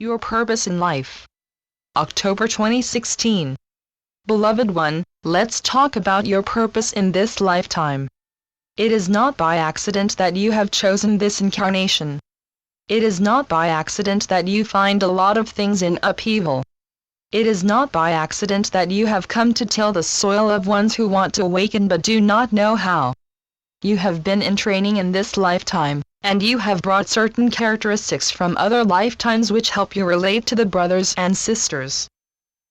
Your purpose in life. October 2016. Beloved one, let's talk about your purpose in this lifetime. It is not by accident that you have chosen this incarnation. It is not by accident that you find a lot of things in upheaval. It is not by accident that you have come to till the soil of ones who want to awaken but do not know how. You have been in training in this lifetime, and you have brought certain characteristics from other lifetimes which help you relate to the brothers and sisters.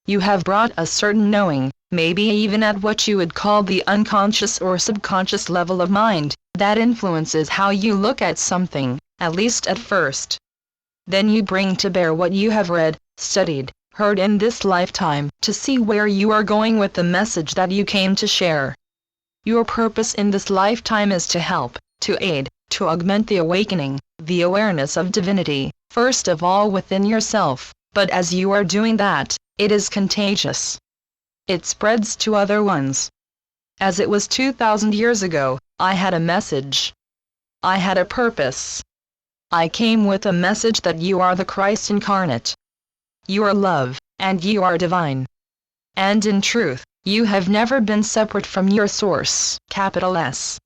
You have brought a certain knowing, maybe even at what you would call the unconscious or subconscious level of mind, that influences how you look at something, at least at first. Then you bring to bear what you have read, studied, heard in this lifetime, to see where you are going with the message that you came to share. Your purpose in this lifetime is to help, to aid, to augment the awakening, the awareness of divinity, first of all within yourself, but as you are doing that, it is contagious. It spreads to other ones. As it was 2,000 years ago, I had a message. I had a purpose. I came with a message that you are the Christ incarnate. You are love, and you are divine. And in truth, you have never been separate from your source, capital S.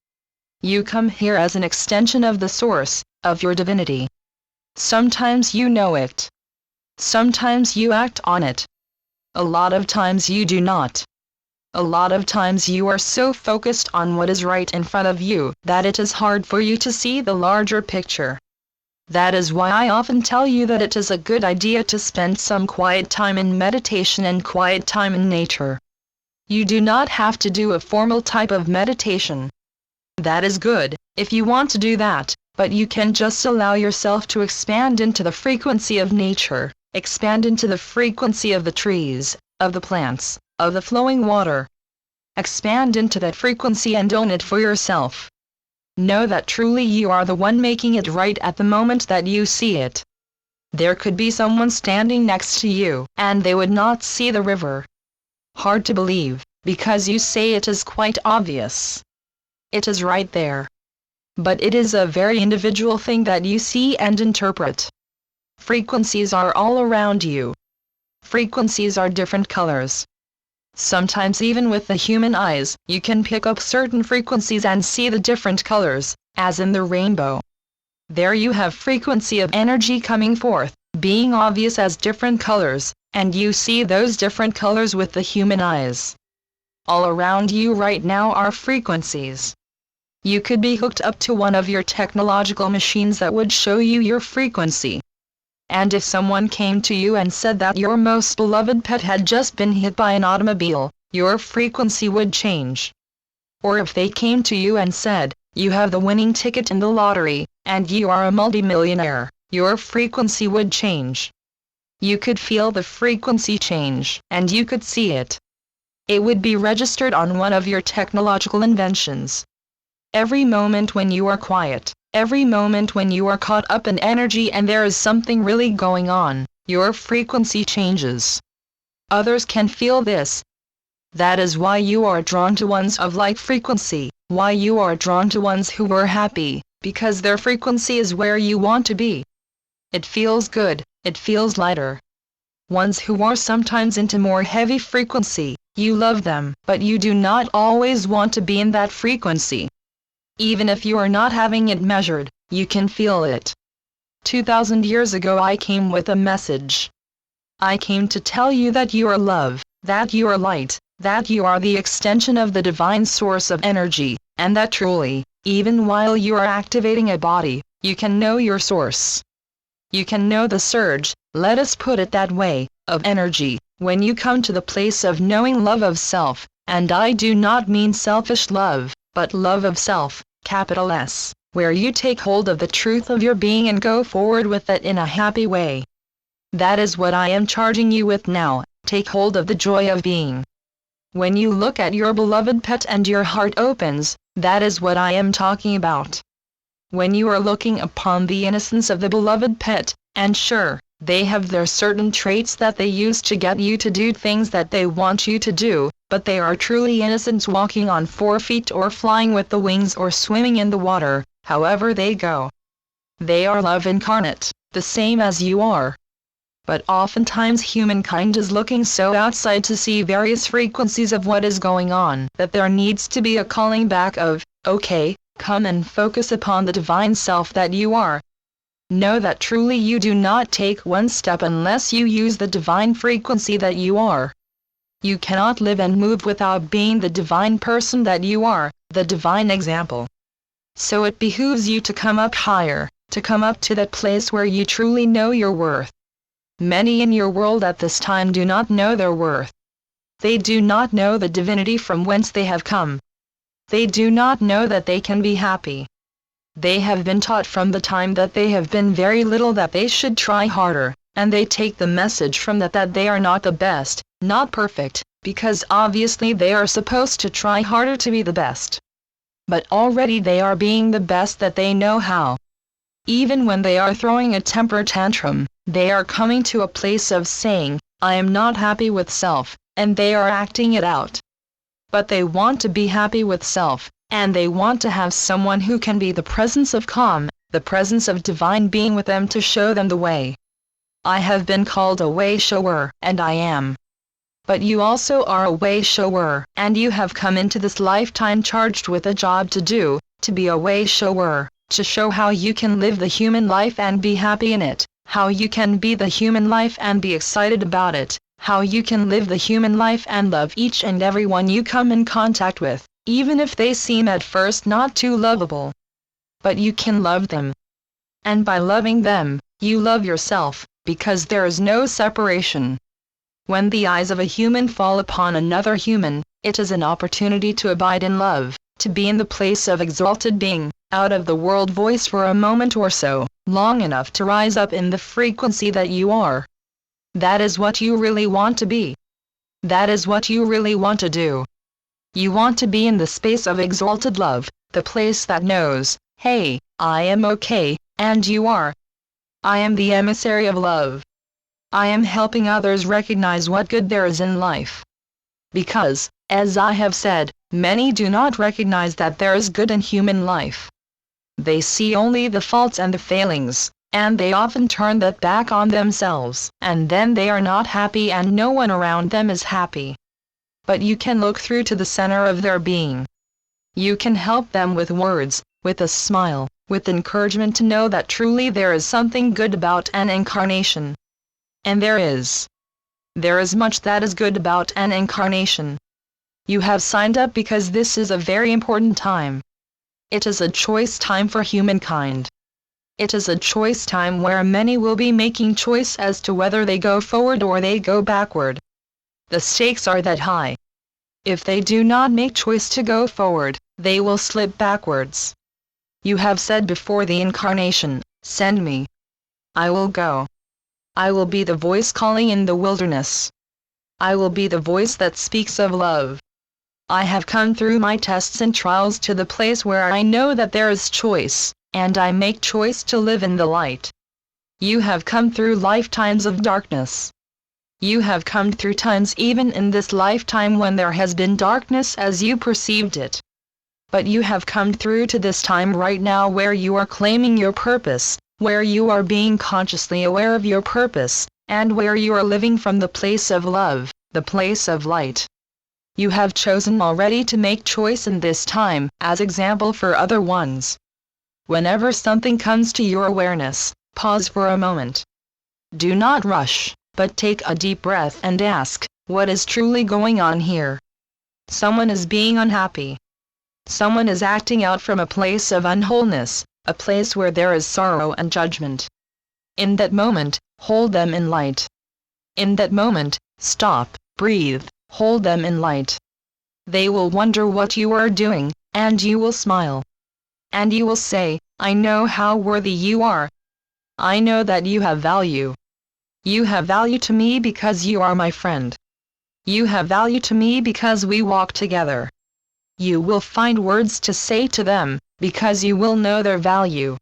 You come here as an extension of the source, of your divinity. Sometimes you know it. Sometimes you act on it. A lot of times you do not. A lot of times you are so focused on what is right in front of you that it is hard for you to see the larger picture. That is why I often tell you that it is a good idea to spend some quiet time in meditation and quiet time in nature. You do not have to do a formal type of meditation. That is good, if you want to do that, but you can just allow yourself to expand into the frequency of nature, expand into the frequency of the trees, of the plants, of the flowing water. Expand into that frequency and own it for yourself. Know that truly you are the one making it right at the moment that you see it. There could be someone standing next to you, and they would not see the river. Hard to believe, because you say it is quite obvious. It is right there. But it is a very individual thing that you see and interpret. Frequencies are all around you. Frequencies are different colors. Sometimes even with the human eyes, you can pick up certain frequencies and see the different colors, as in the rainbow. There you have frequency of energy coming forth, being obvious as different colors, and you see those different colors with the human eyes. All around you right now are frequencies. You could be hooked up to one of your technological machines that would show you your frequency. And if someone came to you and said that your most beloved pet had just been hit by an automobile, your frequency would change. Or if they came to you and said, you have the winning ticket in the lottery, and you are a multimillionaire, your frequency would change. You could feel the frequency change, and you could see it. It would be registered on one of your technological inventions. Every moment when you are quiet, every moment when you are caught up in energy and there is something really going on, your frequency changes. Others can feel this. That is why you are drawn to ones of like frequency, why you are drawn to ones who are happy, because their frequency is where you want to be. It feels good, it feels lighter. Ones who are sometimes into more heavy frequency, you love them, but you do not always want to be in that frequency. Even if you are not having it measured, you can feel it. 2,000 years ago I came with a message. I came to tell you that you are love, that you are light, that you are the extension of the divine source of energy, and that truly, even while you are activating a body, you can know your source. You can know the surge, let us put it that way, of energy, when you come to the place of knowing love of self, and I do not mean selfish love, but love of self, capital S, where you take hold of the truth of your being and go forward with it in a happy way. That is what I am charging you with now, take hold of the joy of being. When you look at your beloved pet and your heart opens, that is what I am talking about. When you are looking upon the innocence of the beloved pet, and sure, they have their certain traits that they use to get you to do things that they want you to do, but they are truly innocents walking on 4 feet or flying with the wings or swimming in the water, however they go. They are love incarnate, the same as you are. But oftentimes humankind is looking so outside to see various frequencies of what is going on that there needs to be a calling back of, okay, come and focus upon the divine self that you are. Know that truly you do not take one step unless you use the divine frequency that you are. You cannot live and move without being the divine person that you are, the divine example. So it behooves you to come up higher, to come up to that place where you truly know your worth. Many in your world at this time do not know their worth. They do not know the divinity from whence they have come. They do not know that they can be happy. They have been taught from the time that they have been very little that they should try harder, and they take the message from that they are not the best, not perfect, because obviously they are supposed to try harder to be the best. But already they are being the best that they know how. Even when they are throwing a temper tantrum, they are coming to a place of saying, I am not happy with self, and they are acting it out. But they want to be happy with self, and they want to have someone who can be the presence of calm, the presence of divine being with them to show them the way. I have been called a way shower, and I am. But you also are a way shower, and you have come into this lifetime charged with a job to do, to be a way shower, to show how you can live the human life and be happy in it, how you can be the human life and be excited about it, how you can live the human life and love each and every one you come in contact with, even if they seem at first not too lovable. But you can love them. And by loving them, you love yourself, because there is no separation. When the eyes of a human fall upon another human, it is an opportunity to abide in love, to be in the place of exalted being, out of the world voice for a moment or so, long enough to rise up in the frequency that you are. That is what you really want to be. That is what you really want to do. You want to be in the space of exalted love, the place that knows, hey, I am okay, and you are. I am the emissary of love. I am helping others recognize what good there is in life. Because, as I have said, many do not recognize that there is good in human life. They see only the faults and the failings, and they often turn that back on themselves, and then they are not happy and no one around them is happy. But you can look through to the center of their being. You can help them with words, with a smile, with encouragement to know that truly there is something good about an incarnation. And there is. There is much that is good about an incarnation. You have signed up because this is a very important time. It is a choice time for humankind. It is a choice time where many will be making choice as to whether they go forward or they go backward. The stakes are that high. If they do not make choice to go forward, they will slip backwards. You have said before the incarnation, send me. I will go. I will be the voice calling in the wilderness. I will be the voice that speaks of love. I have come through my tests and trials to the place where I know that there is choice, and I make choice to live in the light. You have come through lifetimes of darkness. You have come through times even in this lifetime when there has been darkness as you perceived it. But you have come through to this time right now where you are claiming your purpose, where you are being consciously aware of your purpose, and where you are living from the place of love, the place of light. You have chosen already to make choice in this time, as example for other ones. Whenever something comes to your awareness, pause for a moment. Do not rush, but take a deep breath and ask, what is truly going on here? Someone is being unhappy. Someone is acting out from a place of unwholeness, a place where there is sorrow and judgment. In that moment, hold them in light. In that moment, stop, breathe, hold them in light. They will wonder what you are doing, and you will smile. And you will say, I know how worthy you are. I know that you have value. You have value to me because you are my friend. You have value to me because we walk together. You will find words to say to them, because you will know their value.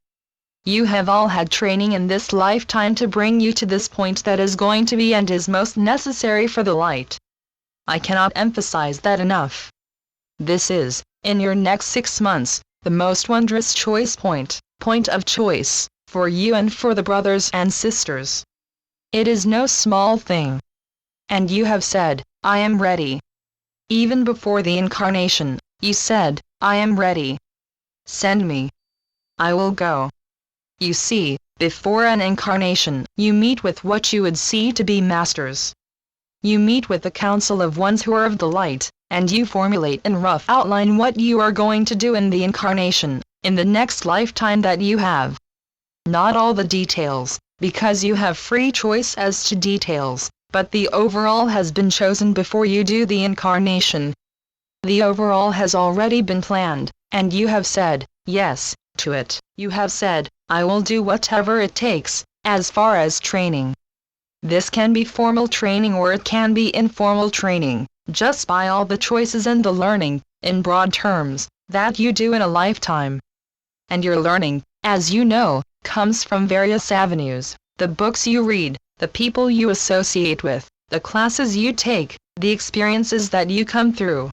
You have all had training in this lifetime to bring you to this point that is going to be and is most necessary for the light. I cannot emphasize that enough. This is, in your next 6 months, the most wondrous choice point of choice, for you and for the brothers and sisters. It is no small thing. And you have said, I am ready. Even before the incarnation, you said, I am ready. Send me. I will go. You see, before an incarnation, you meet with what you would see to be masters. You meet with the council of ones who are of the light, and you formulate in rough outline what you are going to do in the incarnation, in the next lifetime that you have. Not all the details, because you have free choice as to details, but the overall has been chosen before you do the incarnation. The overall has already been planned, and you have said, yes, to it. You have said, I will do whatever it takes, as far as training. This can be formal training or it can be informal training, just by all the choices and the learning, in broad terms, that you do in a lifetime. And your learning, as you know, comes from various avenues, the books you read, the people you associate with, the classes you take, the experiences that you come through.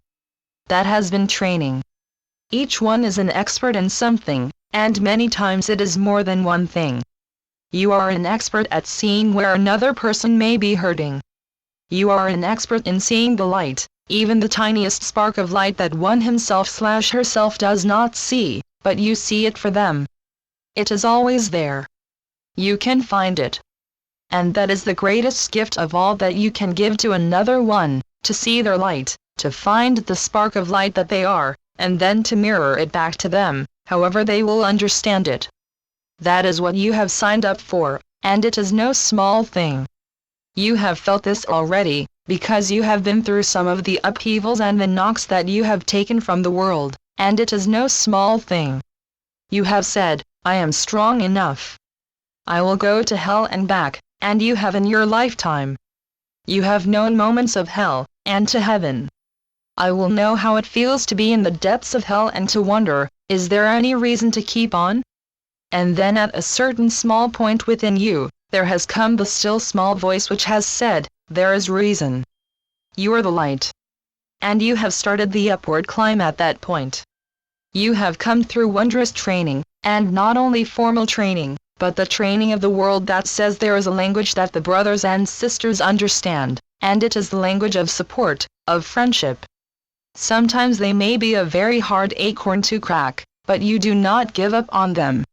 That has been training. Each one is an expert in something, and many times it is more than one thing. You are an expert at seeing where another person may be hurting. You are an expert in seeing the light, even the tiniest spark of light that one himself/herself does not see, but you see it for them. It is always there. You can find it. And that is the greatest gift of all that you can give to another one, to see their light, to find the spark of light that they are, and then to mirror it back to them, however they will understand it. That is what you have signed up for, and it is no small thing. You have felt this already, because you have been through some of the upheavals and the knocks that you have taken from the world, and it is no small thing. You have said, I am strong enough. I will go to hell and back, and you have in your lifetime. You have known moments of hell, and to heaven. I will know how it feels to be in the depths of hell and to wonder, is there any reason to keep on? And then at a certain small point within you, there has come the still small voice which has said, there is reason. You are the light. And you have started the upward climb at that point. You have come through wondrous training, and not only formal training, but the training of the world that says there is a language that the brothers and sisters understand, and it is the language of support, of friendship. Sometimes they may be a very hard acorn to crack, but you do not give up on them.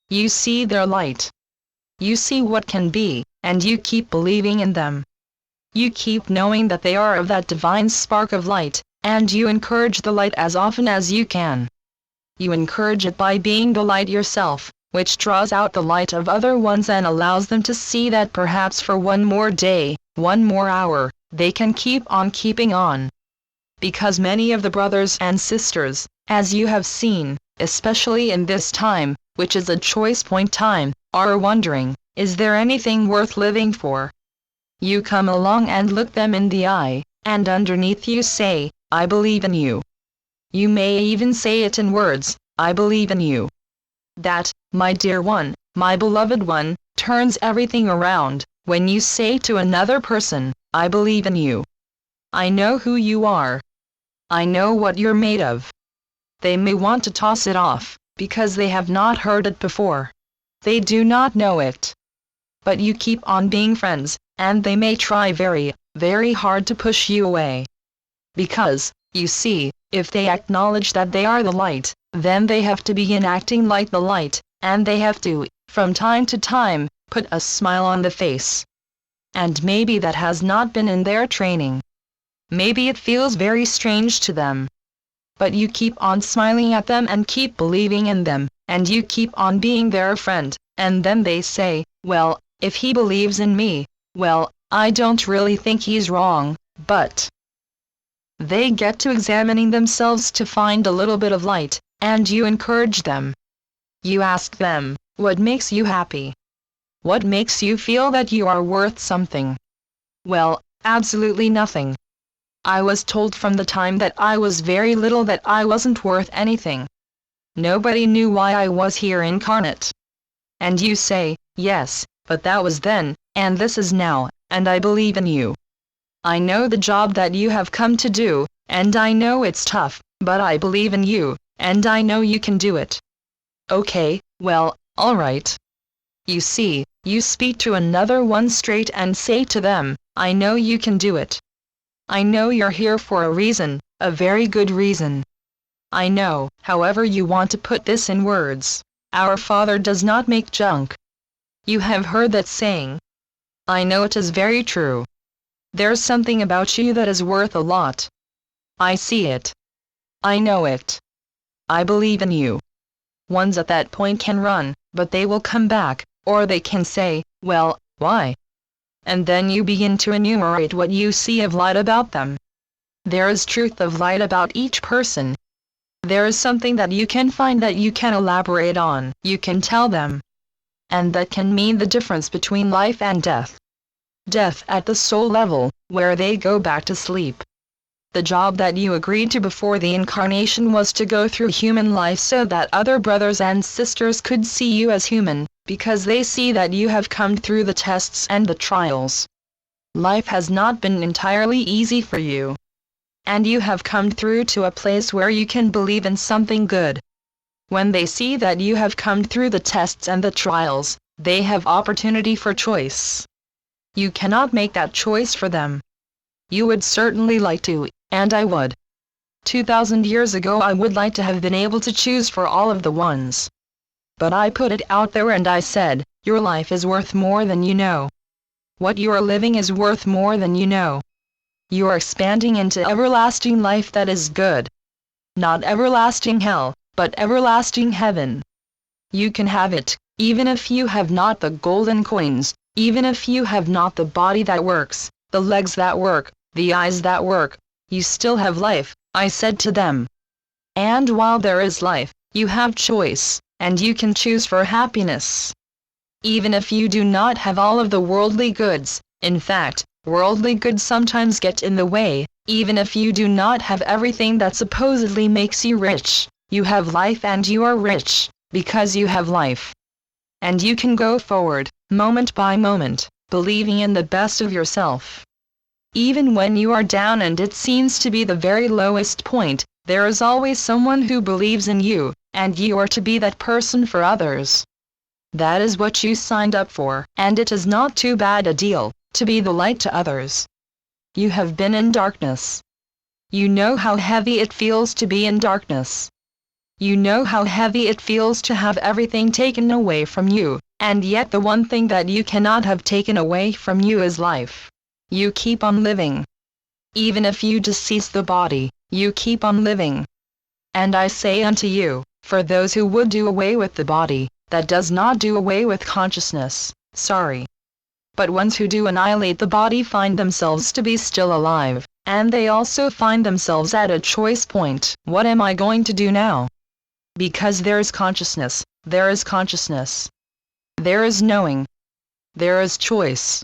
You see their light. You see what can be, and you keep believing in them. You keep knowing that they are of that divine spark of light, and you encourage the light as often as you can. You encourage it by being the light yourself, which draws out the light of other ones and allows them to see that perhaps for one more day, one more hour, they can keep on keeping on. Because many of the brothers and sisters, as you have seen, especially in this time, which is a choice point time, are wondering, is there anything worth living for? You come along and look them in the eye, and underneath you say, I believe in you. You may even say it in words, I believe in you. That, my dear one, my beloved one, turns everything around, when you say to another person, I believe in you. I know who you are. I know what you're made of. They may want to toss it off, because they have not heard it before. They do not know it. But you keep on being friends, and they may try very, very hard to push you away. Because, you see, if they acknowledge that they are the light, then they have to begin acting like the light, and they have to, from time to time, put a smile on the face. And maybe that has not been in their training. Maybe it feels very strange to them. But you keep on smiling at them and keep believing in them, and you keep on being their friend, and then they say, well, if he believes in me, well, I don't really think he's wrong, but... They get to examining themselves to find a little bit of light, and you encourage them. You ask them, what makes you happy? What makes you feel that you are worth something? Well, absolutely nothing. I was told from the time that I was very little that I wasn't worth anything. Nobody knew why I was here incarnate. And you say, yes, but that was then, and this is now, and I believe in you. I know the job that you have come to do, and I know it's tough, but I believe in you, and I know you can do it. Okay, well, all right. You see, You speak to another one straight and say to them, I know you can do it. I know you're here for a reason, a very good reason. I know, however you want to put this in words, our Father does not make junk. You have heard that saying. I know it is very true. There's something about you that is worth a lot. I see it. I know it. I believe in you. Ones at that point can run, but they will come back, or they can say, well, why? And then you begin to enumerate what you see of light about them. There is truth of light about each person. There is something that you can find that you can elaborate on, you can tell them. And that can mean the difference between life and death. Death at the soul level, where they go back to sleep. The job that you agreed to before the incarnation was to go through human life so that other brothers and sisters could see you as human, because they see that you have come through the tests and the trials. Life has not been entirely easy for you. And you have come through to a place where you can believe in something good. When they see that you have come through the tests and the trials, they have opportunity for choice. You cannot make that choice for them. You would certainly like to, and I would. 2,000 years ago I would like to have been able to choose for all of the ones. But I put it out there and I said, your life is worth more than you know. What you are living is worth more than you know. You are expanding into everlasting life that is good. Not everlasting hell, but everlasting heaven. You can have it, even if you have not the golden coins, even if you have not the body that works, the legs that work, the eyes that work, you still have life, I said to them. And while there is life, you have choice, and you can choose for happiness. Even if you do not have all of the worldly goods, in fact, worldly goods sometimes get in the way, even if you do not have everything that supposedly makes you rich, you have life and you are rich, because you have life. And you can go forward, moment by moment, believing in the best of yourself. Even when you are down and it seems to be the very lowest point, there is always someone who believes in you, and you are to be that person for others. That is what you signed up for, and it is not too bad a deal, to be the light to others. You have been in darkness. You know how heavy it feels to be in darkness. You know how heavy it feels to have everything taken away from you, and yet the one thing that you cannot have taken away from you is life. You keep on living. Even if you decease the body, you keep on living. And I say unto you, for those who would do away with the body, that does not do away with consciousness, sorry. But ones who do annihilate the body find themselves to be still alive, and they also find themselves at a choice point. What am I going to do now? Because there is consciousness, there is consciousness. There is knowing. There is choice.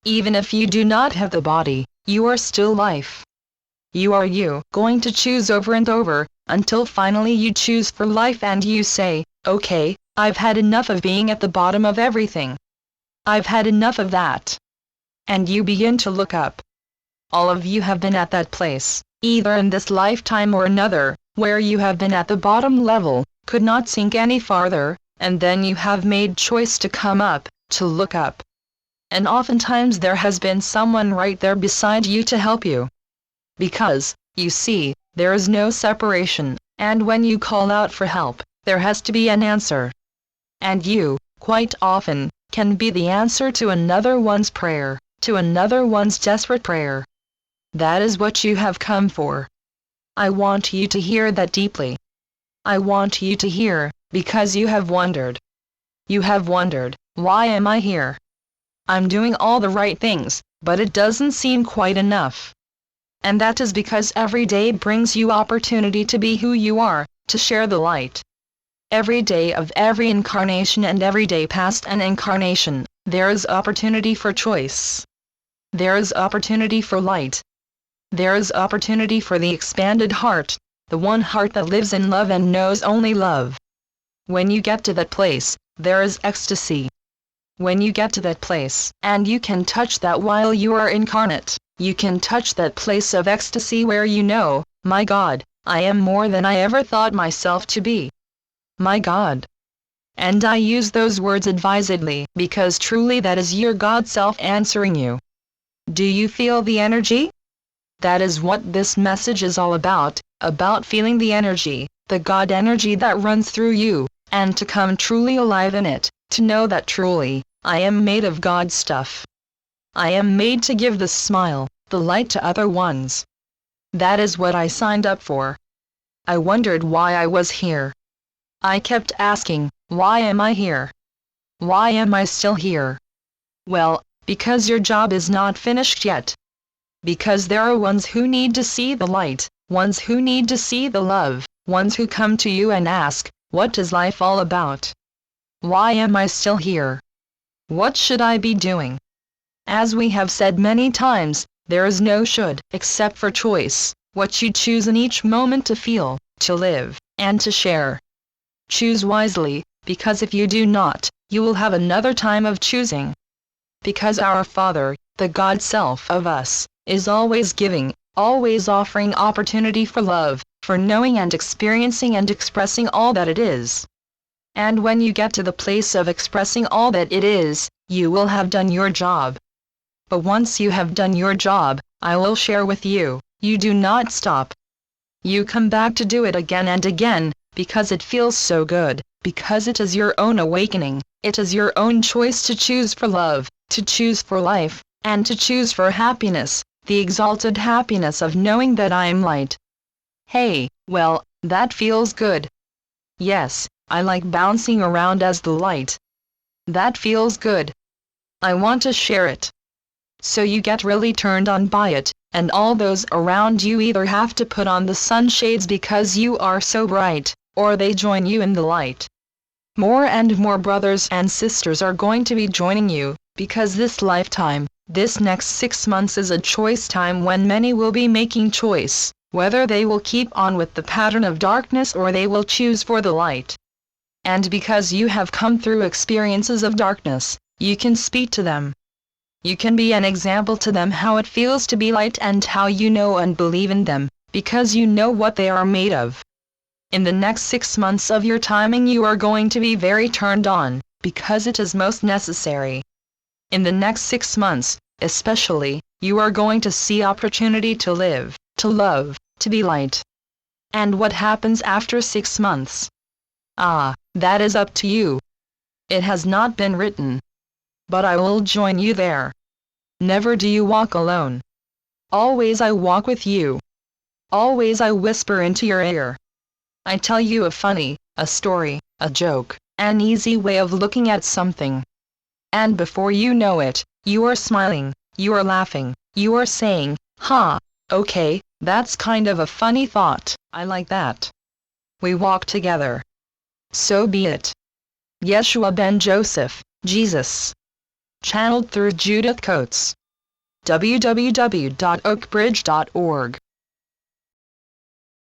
Even if you do not have the body, you are still life. You are you, going to choose over and over, until finally you choose for life and you say, okay, I've had enough of being at the bottom of everything. I've had enough of that. And you begin to look up. All of you have been at that place, either in this lifetime or another, where you have been at the bottom level, could not sink any farther, and then you have made choice to come up, to look up. And oftentimes there has been someone right there beside you to help you. Because, you see, there is no separation, and when you call out for help, there has to be an answer. And you, quite often, can be the answer to another one's prayer, to another one's desperate prayer. That is what you have come for. I want you to hear that deeply. I want you to hear, because you have wondered. You have wondered, why am I here? I'm doing all the right things, but it doesn't seem quite enough. And that is because every day brings you opportunity to be who you are, to share the light. Every day of every incarnation and every day past an incarnation, there is opportunity for choice. There is opportunity for light. There is opportunity for the expanded heart, the one heart that lives in love and knows only love. When you get to that place, there is ecstasy. When you get to that place, and you can touch that while you are incarnate, you can touch that place of ecstasy where you know, my God, I am more than I ever thought myself to be. My God. And I use those words advisedly, because truly that is your God self answering you. Do you feel the energy? That is what this message is all about feeling the energy, the God energy that runs through you, and to come truly alive in it, to know that truly, I am made of God's stuff. I am made to give the smile, the light to other ones. That is what I signed up for. I wondered why I was here. I kept asking, why am I here? Why am I still here? Well, because your job is not finished yet. Because there are ones who need to see the light, ones who need to see the love, ones who come to you and ask, what is life all about? Why am I still here? What should I be doing? As we have said many times, there is no should, except for choice, what you choose in each moment to feel, to live, and to share. Choose wisely, because if you do not, you will have another time of choosing. Because our Father, the God self of us, is always giving, always offering opportunity for love, for knowing and experiencing and expressing all that it is. And when you get to the place of expressing all that it is, you will have done your job. But once you have done your job, I will share with you, you do not stop. You come back to do it again and again, because it feels so good, because it is your own awakening, it is your own choice to choose for love, to choose for life, and to choose for happiness, the exalted happiness of knowing that I am light. Hey, well, that feels good. Yes, I like bouncing around as the light. That feels good. I want to share it. So you get really turned on by it, and all those around you either have to put on the sunshades because you are so bright, or they join you in the light. More and more brothers and sisters are going to be joining you, because this lifetime, this next 6 months is a choice time when many will be making choice, whether they will keep on with the pattern of darkness or they will choose for the light. And because you have come through experiences of darkness, you can speak to them. You can be an example to them how it feels to be light and how you know and believe in them, because you know what they are made of. In the next 6 months of your timing you are going to be very turned on, because it is most necessary. In the next 6 months, especially, you are going to see opportunity to live, to love, to be light. And what happens after 6 months? That is up to you. It has not been written. But I will join you there. Never do you walk alone. Always I walk with you. Always I whisper into your ear. I tell you a story, a joke, an easy way of looking at something. And before you know it, you are smiling, you are laughing, you are saying, okay, that's kind of a funny thought, I like that. We walk together. So be it. Yeshua ben Joseph, Jesus. Channeled through Judith Coates. www.oakbridge.org